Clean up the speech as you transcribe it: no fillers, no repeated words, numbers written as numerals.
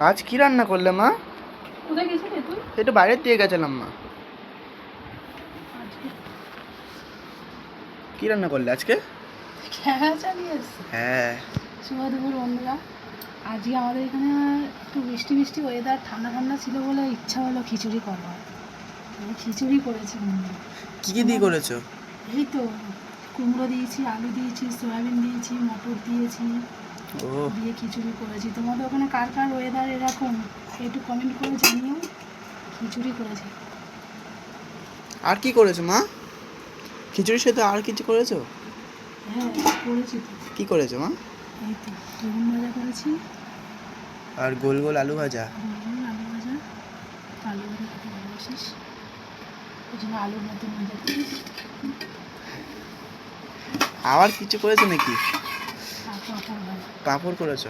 আজ কি রান্না করলে মা? কোথায় গেছিলে তুই? একটু বাইরের দিয়ে গেছিলাম মা। কি রান্না করলে আজকে? খেলা চালিয়ে এসছে। হ্যাঁ। শুভ দুপুর বন্ধুরা, আজকে আমাদের এখানে একটু বৃষ্টি বৃষ্টি ওয়েদার, ঠান্ডা ঠান্ডা ছিল বলে ইচ্ছা হলো খিচুড়ি করবার। খিচুড়ি করেছি বন্ধুরা। কি কি দিয়ে করেছো? এই তো কুমড়ো দিয়েছি, আলু দিয়েছি, সয়াবিন দিয়েছি, মটর দিয়েছি, ও দিয়ে খিচুড়ি করেছি। তোমাদের ওখানে কার কার ওয়েদার এরকম একটু কমেন্ট করে জানিও। খিচুড়ি করেছি। আর কি করেছো মা? খিচুড়ির সাথে আর কিছু করেছো? হ্যাঁ করেছি তো। কি করেছো মা? এই তো বেগুন ভাজা করেছি, আর গোল গোল আলু ভাজা। আলু ভাজা। আলু ভাজা খেতে ভালোবাসিস, ওই জন্য আলুর মতো ভাজা করেছি। আবার কিছু করেছো নাকি? আর পাঁপড় ভাজা। পাঁপড় করেছো?